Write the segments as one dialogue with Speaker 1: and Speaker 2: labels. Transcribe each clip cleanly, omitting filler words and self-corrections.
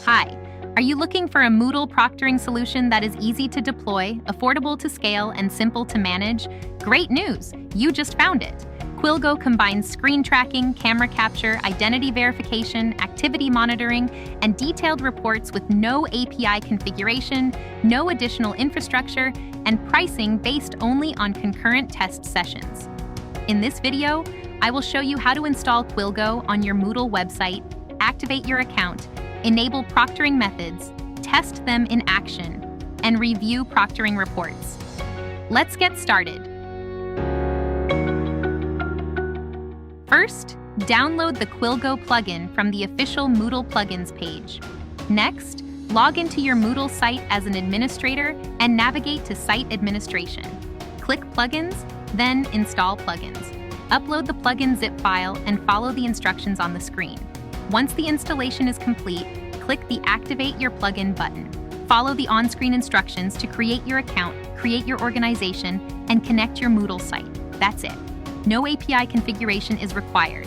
Speaker 1: Hi, are you looking for a Moodle proctoring solution that is easy to deploy, affordable to scale, and simple to manage? Great news! You just found it. Quilgo combines screen tracking, camera capture, identity verification, activity monitoring, and detailed reports with no API configuration, no additional infrastructure, and pricing based only on concurrent test sessions. In this video, I will show you how to install Quilgo on your Moodle website, activate your account, enable proctoring methods, test them in action, and review proctoring reports. Let's get started. First, download the Quilgo plugin from the official Moodle plugins page. Next, log into your Moodle site as an administrator and navigate to Site Administration. Click Plugins, then Install Plugins. Upload the plugin zip file and follow the instructions on the screen. Once the installation is complete, click the Activate Your Plugin button. Follow the on-screen instructions to create your account, create your organization, and connect your Moodle site. That's it. No API configuration is required.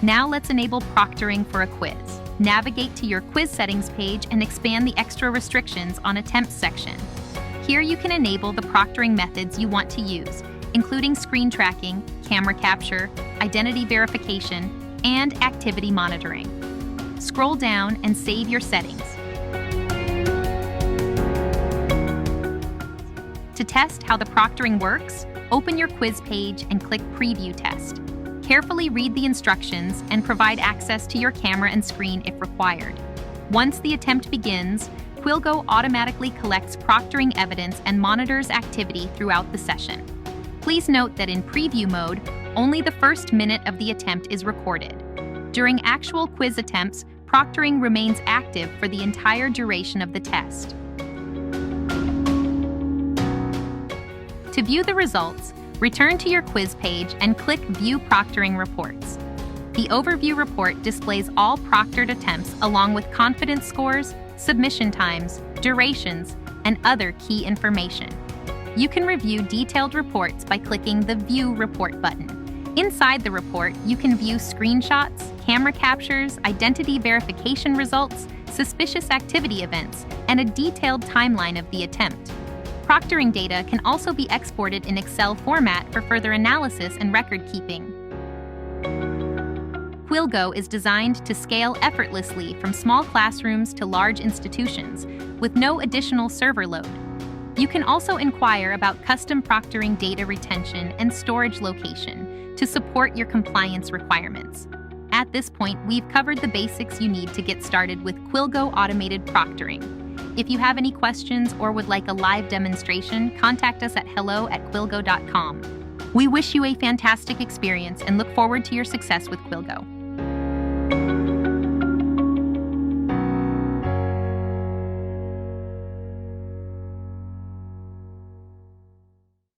Speaker 1: Now let's enable proctoring for a quiz. Navigate to your quiz settings page and expand the extra restrictions on attempts section. Here you can enable the proctoring methods you want to use, including screen tracking, camera capture, identity verification, and activity monitoring. Scroll down and save your settings. To test how the proctoring works, open your quiz page and click Preview Test. Carefully read the instructions and provide access to your camera and screen if required. Once the attempt begins, Quilgo automatically collects proctoring evidence and monitors activity throughout the session. Please note that in preview mode, only the first minute of the attempt is recorded. During actual quiz attempts, proctoring remains active for the entire duration of the test. To view the results, return to your quiz page and click View Proctoring Reports. The overview report displays all proctored attempts along with confidence scores, submission times, durations, and other key information. You can review detailed reports by clicking the View Report button. Inside the report, you can view screenshots, camera captures, identity verification results, suspicious activity events, and a detailed timeline of the attempt. Proctoring data can also be exported in Excel format for further analysis and record keeping. Quilgo is designed to scale effortlessly from small classrooms to large institutions, with no additional server load. You can also inquire about custom proctoring data retention and storage location to support your compliance requirements. At this point, we've covered the basics you need to get started with Quilgo automated proctoring. If you have any questions or would like a live demonstration, contact us at hello@quilgo.com. We wish you a fantastic experience and look forward to your success with Quilgo.